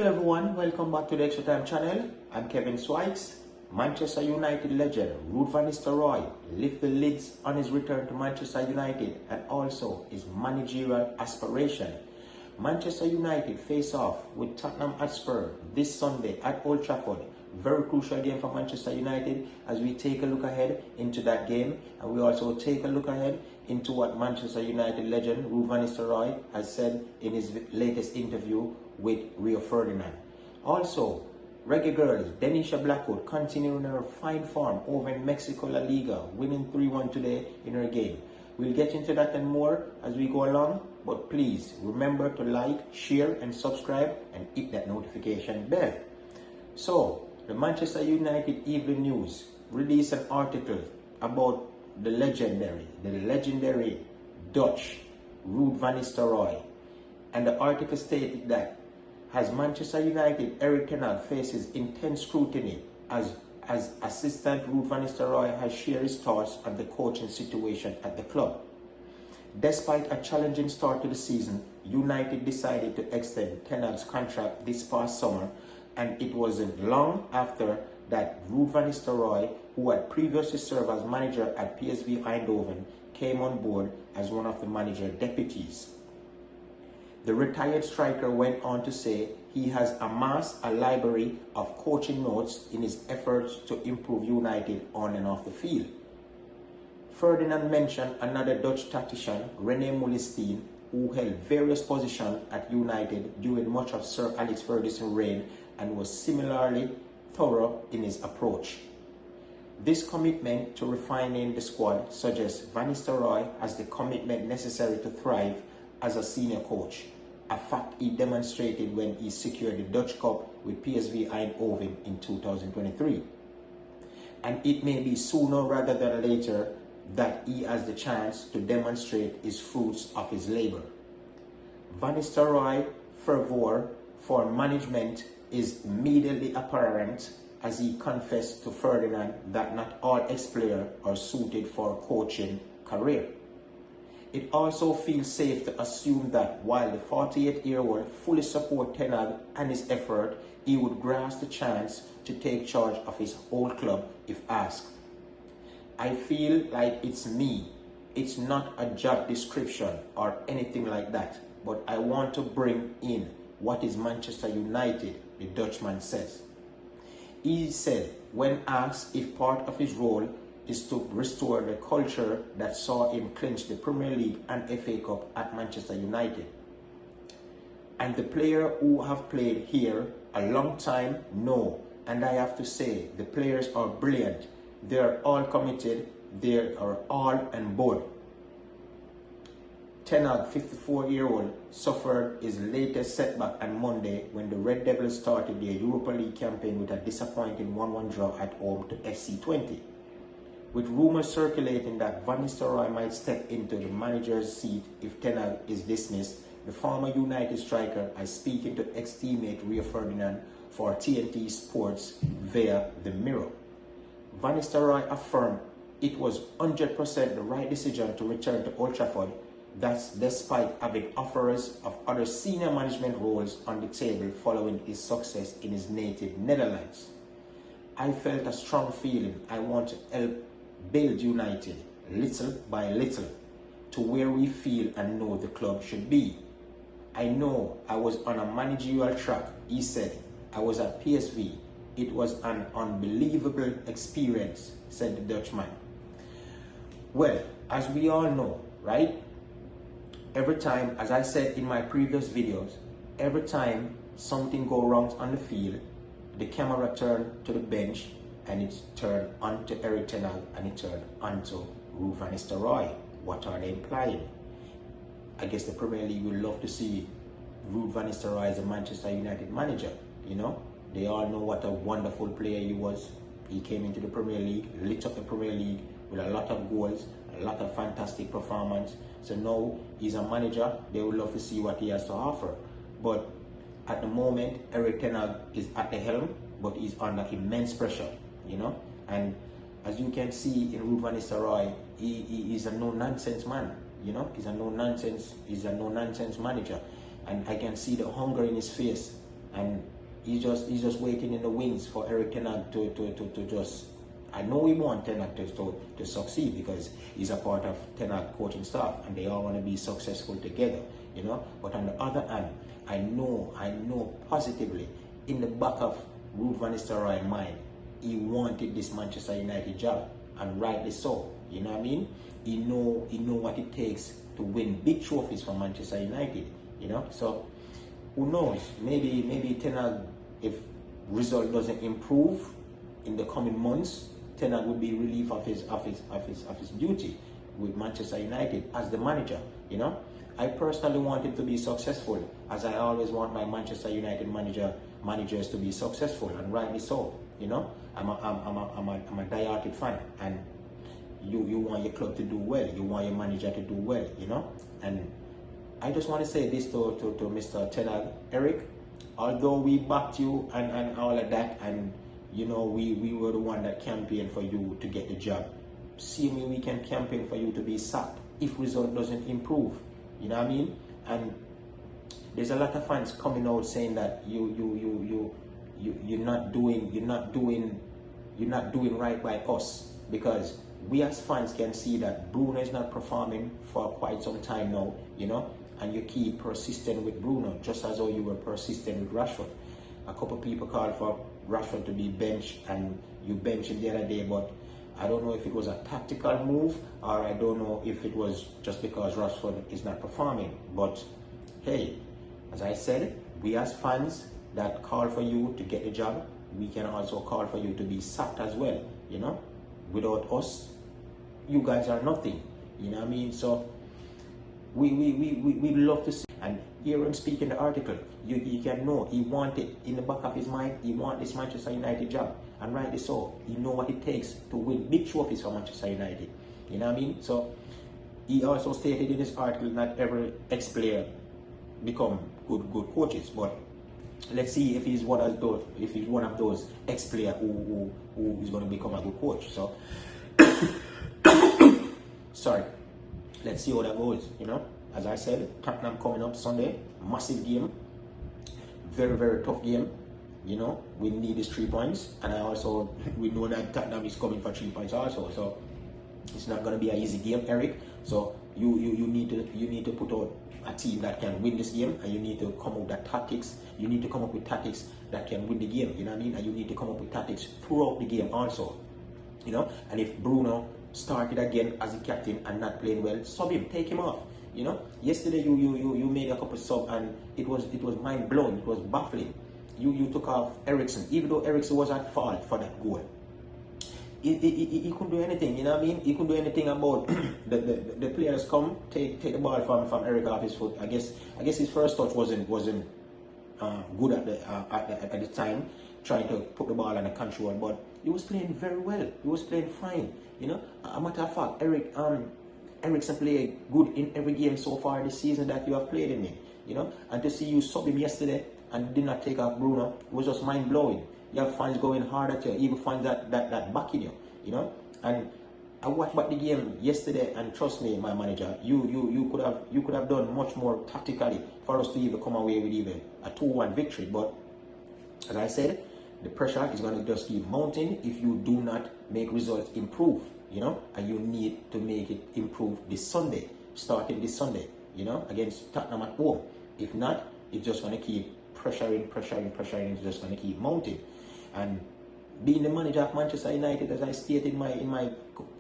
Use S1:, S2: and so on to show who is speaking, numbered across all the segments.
S1: Hello everyone, welcome back to the Extra Time channel. I'm Kevin Swikes. Manchester United legend Ruud van Nistelrooy lifted the lids on his return to Manchester United and also his managerial aspiration. Manchester United face off with Tottenham Hotspur this Sunday at Old Trafford. Very crucial game for Manchester United as we take a look ahead into that game, and we also take a look ahead into what Manchester United legend Ruud van Nistelrooy has said in his latest interview with Rio Ferdinand. Also, reggae girls Deneisha Blackwood continuing her fine form over in Mexico La Liga, winning 3-1 today in her game. We'll get into that and more as we go along, but please remember to like, share and subscribe and hit that notification bell. So, the Manchester United Evening News released an article about the legendary Dutch Ruud van Nistelrooy, and the article stated that as Manchester United Erik ten Hag faces intense scrutiny as assistant Ruud van Nistelrooy has shared his thoughts on the coaching situation at the club. Despite a challenging start to the season, United decided to extend ten Hag's contract this past summer, and it wasn't long after that Ruud van Nistelrooy, who had previously served as manager at PSV Eindhoven, came on board as one of the manager deputies. The retired striker went on to say he has amassed a library of coaching notes in his efforts to improve United on and off the field. Ferdinand mentioned another Dutch tactician, Rene Molistijn, who held various positions at United during much of Sir Alex Ferguson's reign and was similarly thorough in his approach. This commitment to refining the squad suggests Van Nistelrooy has the commitment necessary to thrive as a senior coach, a fact he demonstrated when he secured the Dutch Cup with PSV Eindhoven in 2023. And it may be sooner rather than later that he has the chance to demonstrate his fruits of his labor. Van Nistelrooy's fervor for management is immediately apparent as he confessed to Ferdinand that not all ex-players are suited for a coaching career. It also feels safe to assume that while the 48-year-old fully supports ten Hag and his effort, he would grasp the chance to take charge of his whole club if asked. I feel like it's me. It's not a job description or anything like that, but I want to bring in what is Manchester United, the Dutchman says. He said when asked if part of his role is to restore the culture that saw him clinch the Premier League and FA Cup at Manchester United. And the players who have played here a long time know, and I have to say, the players are brilliant. They are all committed, they are all on board. Ten Hag, 54-year-old, suffered his latest setback on Monday when the Red Devils started their Europa League campaign with a disappointing 1-1 draw at home to FC 20. With rumors circulating that Van Nistelrooy might step into the manager's seat if ten Hag is dismissed, the former United striker is speaking to ex-teammate Rio Ferdinand for TNT Sports via The Mirror. Van Nistelrooy affirmed it was 100% the right decision to return to Old Trafford. That's despite having offers of other senior management roles on the table following his success in his native Netherlands. I felt a strong feeling I want to help build United little by little to where we feel and know the club should be. I know I was on a managerial track, he said. I was at PSV. It was an unbelievable experience, said the Dutchman. Well, as we all know, right? Every time, as I said in my previous videos, every time something goes wrong on the field, the camera turns to the bench and it's turned onto Erik ten Hag and it turned onto Ruud van Nistelrooy. What are they implying? I guess the Premier League would love to see Ruud van Nistelrooy as a Manchester United manager, you know? They all know what a wonderful player he was. He came into the Premier League, lit up the Premier League with a lot of goals, a lot of fantastic performance. So now he's a manager, they would love to see what he has to offer. But at the moment, Erik ten Hag is at the helm, but he's under immense pressure, you know? And as you can see in Ruud van Nistelrooy, he is a no-nonsense man, you know? He's a no-nonsense manager. And I can see the hunger in his face and he's just waiting in the wings for Eric Ten Hag to just. I know he wants Ten Hag to succeed because he's a part of Ten Hag coaching staff and they all want to be successful together, you know. But on the other hand, I know positively in the back of Ruud van Nistelrooy's mind, he wanted this Manchester United job, and rightly so. You know what I mean? He know what it takes to win big trophies for Manchester United. You know, so who knows? Maybe Ten Hag, if result doesn't improve in the coming months, Ten Hag would be relieved of his duty with Manchester United as the manager. You know, I personally want him to be successful, as I always want my Manchester United managers to be successful, and rightly so. You know, I'm a diehard fan, and you want your club to do well, you want your manager to do well, you know. And I just want to say this to Mr. Ten Hag, Eric, although we backed you and all of that, and you know, we were the one that campaigned for you to get the job. See me, we can campaign for you to be sacked if result doesn't improve. You know what I mean? And there's a lot of fans coming out saying that you're not doing right by us, because we as fans can see that Bruno is not performing for quite some time now, you know, and you keep persistent with Bruno, just as though you were persistent with Rashford. A couple people called for Rashford to be benched, and you benched him the other day, but I don't know if it was a tactical move, or I don't know if it was just because Rashford is not performing. But hey, as I said, we as fans that call for you to get a job, we can also call for you to be sacked as well, you know. Without us, you guys are nothing, you know what I mean? So we love to see, and hear him speak in the article. You can know he wanted in the back of his mind, he want this Manchester United job, and rightly so. He know what it takes to win big trophies for Manchester United, you know what I mean? So he also stated in his article not every ex-player become good coaches, but let's see if he's one of those ex-player who is going to become a good coach. So sorry, let's see how that goes, you know. As I said, Tottenham coming up Sunday, massive game, very, very tough game, you know. We need these 3 points, and we know that Tottenham is coming for 3 points also, so it's not going to be an easy game, Eric. So you need to put out a team that can win this game, and you need to come up with tactics. You need to come up with tactics that can win the game, you know what I mean? And you need to come up with tactics throughout the game also, you know. And if Bruno started again as a captain and not playing well, sub him, take him off, you know. Yesterday you made a couple sub, and it was mind blowing, it was baffling. You took off Eriksen, even though Eriksen was at fault for that goal. He couldn't do anything, you know what I mean? He couldn't do anything about the players come take the ball from Eric off his foot. I guess his first touch wasn't good at the time, trying to put the ball under control, but he was playing very well. He was playing fine, you know. A matter of fact, Eriksen played good in every game so far this season that you have played him in, you know. And to see you sub him yesterday and did not take off Bruno, it was just mind blowing. You have fans going hard at you, even fans that backing you, you know. And I watched back the game yesterday, and trust me, my manager, you could have done much more tactically for us to even come away with even a 2-1 victory. But as I said, the pressure is going to just keep mounting if you do not make results improve, you know. And you need to make it improve this Sunday, starting this Sunday, you know, against Tottenham at home. If not, it's just going to keep pressuring. It's just going to keep mounting. And being the manager of Manchester United, as I stated in my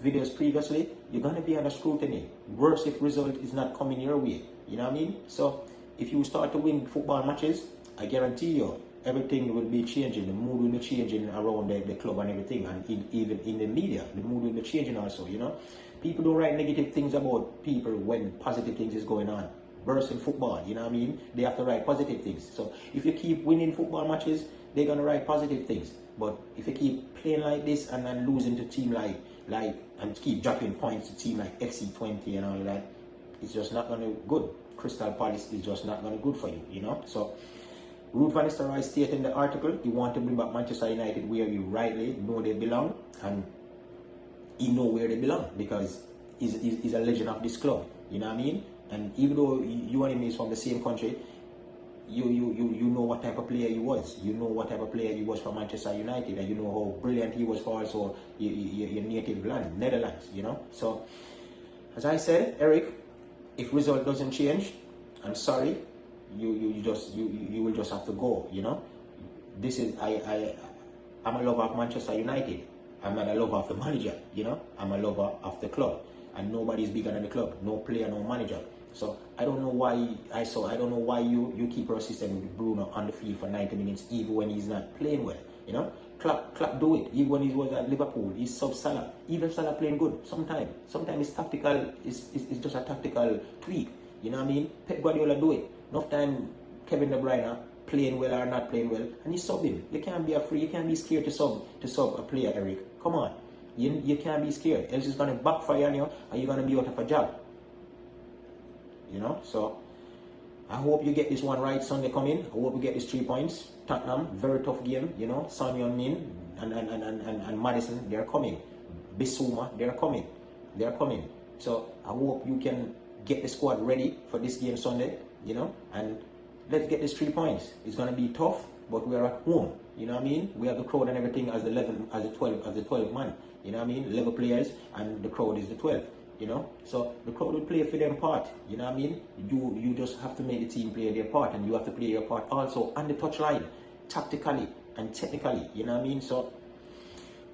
S1: videos previously, you're going to be under scrutiny. Worse if result is not coming your way. You know what I mean? So if you start to win football matches, I guarantee you, everything will be changing. The mood will be changing around the club and everything. And even in the media, the mood will be changing also, you know. People don't write negative things about people when positive things is going on. Worse in football, you know what I mean? They have to write positive things. So if you keep winning football matches, they're going to write positive things. But if you keep playing like this and then losing to team like and keep dropping points to team like FC20 and all of that, it's just not going to be good. Crystal Palace is just not going to be good for you, you know. So Ruud van Nistelrooy stated in the article he wants to bring back Manchester United where you rightly know they belong, and he know where they belong because he's a legend of this club, you know what I mean? And even though you and him is from the same country, you know what type of player he was. You know what type of player he was for Manchester United, and you know how brilliant he was for also your native land, Netherlands. So as I said, Eric, if result doesn't change, I'm sorry, you will just have to go. This is I'm a lover of Manchester United. I'm not a lover of the manager. I'm a lover of the club, and nobody's bigger than the club. No player, no manager. So I don't know why you keep persisting with Bruno on the field for 90 minutes, even when he's not playing well. Klopp do it. Even when he was at Liverpool, he sub Salah. Even Salah playing good sometimes. Sometimes it's tactical. It's just a tactical tweak. You know what I mean? Pep Guardiola do it. Enough time Kevin De Bruyne playing well or not playing well, and you sub him. You can't be afraid. You can't be scared to sub a player, Eric. Come on. You can't be scared. Else it's gonna backfire on you, and you're gonna be out of a job. So I hope you get this one right Sunday coming. I hope you get these 3 points. Tottenham, very tough game. Son Heung-min and Madison, they're coming. Bissouma, they're coming. So I hope you can get the squad ready for this game Sunday. And let's get these 3 points. It's gonna be tough, but we are at home. You know what I mean? We have the crowd and everything as the 12 man. You know what I mean? 11 players, and the crowd is the 12. So the crowd will play for their part. You know what I mean? You just have to make the team play their part, and you have to play your part also on the touchline, tactically and technically. You know what I mean? So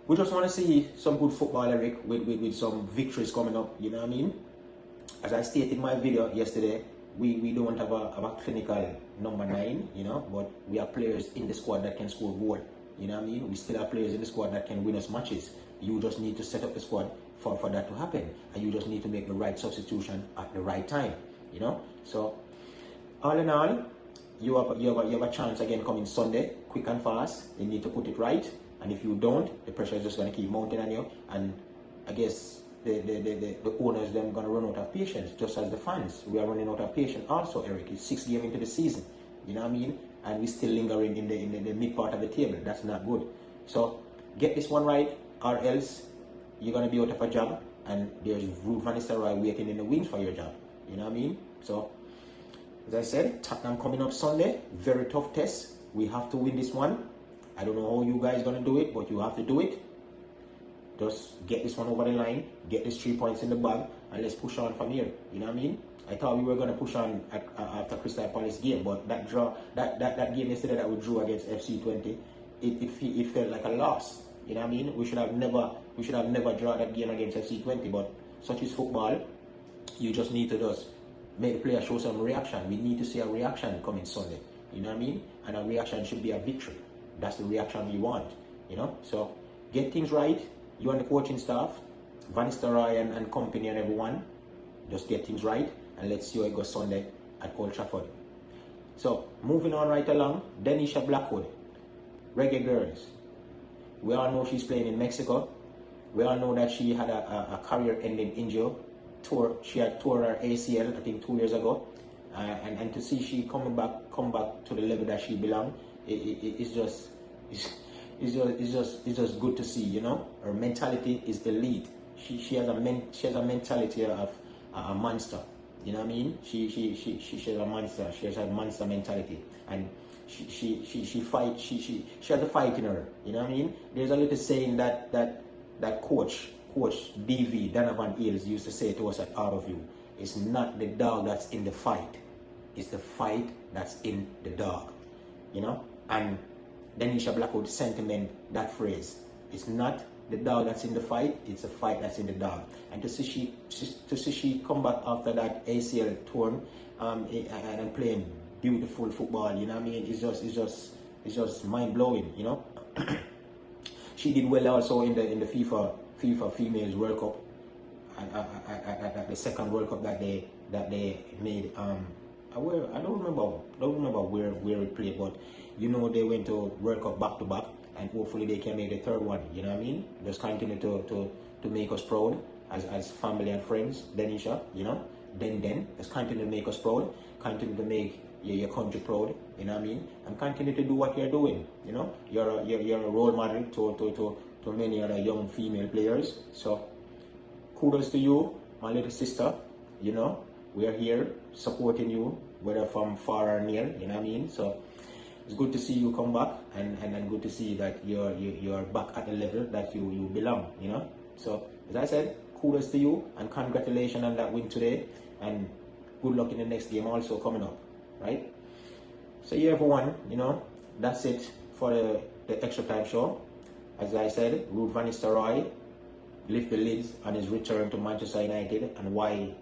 S1: we just want to see some good football, Eric, with some victories coming up. You know what I mean? As I stated in my video yesterday, we don't have a clinical number 9, but we have players in the squad that can score goal. You know what I mean? We still have players in the squad that can win us matches. You just need to set up the squad for that to happen, and you just need to make the right substitution at the right time. So all in all, you have a chance again coming Sunday, quick and fast. You need to put it right, and if you don't, the pressure is just going to keep mounting on you, and I guess the owners then going to run out of patience, just as the fans. We are running out of patience also, Eric. It's 6 games into the season, you know what I mean, and we're still lingering in the mid part of the table. That's not good. So get this one right, or else you're going to be out of a job, and there's Ruud van Nistelrooy waiting in the wings for your job. You know what I mean? So, as I said, Tottenham coming up Sunday. Very tough test. We have to win this one. I don't know how you guys going to do it, but you have to do it. Just get this one over the line, get these 3 points in the bag, and let's push on from here. You know what I mean? I thought we were going to push on after Crystal Palace game, but that draw, that game yesterday that we drew against FC20, it felt like a loss. You know what I mean? We should have never drawn that game against FC20, but such is football. You just need to just make the player show some reaction. We need to see a reaction coming Sunday. You know what I mean? And a reaction should be a victory. That's the reaction we want. So get things right. You and the coaching staff, Van Nistelrooy and company and everyone, just get things right, and let's see how it goes Sunday at Old Trafford. So moving on right along, Deneisha Blackwood, Reggae Girls. We all know she's playing in Mexico. We all know that she had a career-ending injury. She had tore her ACL, I think 2 years ago. And to see she come back to the level that she belongs, it's just good to see. Her mentality is elite. She has a mentality of a monster. You know what I mean? She's a monster. She has a monster mentality, and she fight. She has the fight in her. You know what I mean? There's a little saying that Coach DV Donovan Eels used to say to us at Out of You. It's not the dog that's in the fight. It's the fight that's in the dog. And Deneisha Blackwood sentiment that phrase. It's not the dog that's in the fight, it's the fight that's in the dog. And to see she come back after that ACL torn and playing beautiful football, you know what I mean? It's just mind blowing, She did well also in the FIFA Females World Cup, at the second World Cup that they made. I don't remember where it played, but they went to World Cup back to back, and hopefully they can make the third one. You know what I mean? Just continue to make us proud as family and friends, Deneisha. Then just continue to make us proud, continue to make your country proud. You know what I mean? And continue to do what you're doing. You're a role model to many other young female players. So kudos to you, my little sister. We are here supporting you whether from far or near, you know what I mean? So it's good to see you come back, and good to see that you're back at the level that you belong, you know? So as I said, kudos to you and congratulations on that win today, and good luck in the next game also coming up, right? So yeah, everyone, you know, that's it for the extra time show. As I said, Ruud van Nistelrooy lift the lids on his return to Manchester United, and why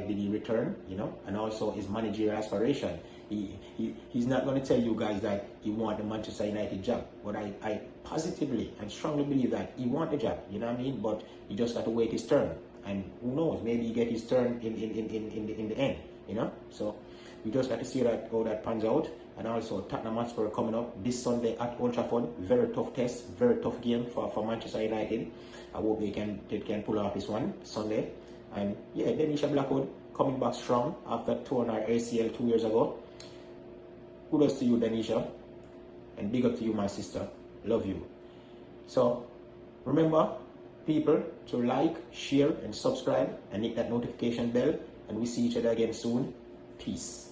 S1: did he return, you know, and also his managerial aspiration. He's not going to tell you guys that he want the Manchester United job, but I positively and strongly believe that he want the job, you know what I mean? But he just got to wait his turn, and who knows, maybe he get his turn in the end, you know? So we just got to see how that pans out. And also Tottenham Hotspur coming up this Sunday at Old Trafford. Very tough test, very tough game for Manchester United. I hope they can pull off this one Sunday. And yeah, Deneisha Blackwood coming back strong after torn her ACL 2 years ago. Kudos to you, Deneisha, and big up to you, my sister. Love you. So remember, people, to like, share, and subscribe, and hit that notification bell. And we see each other again soon. Peace.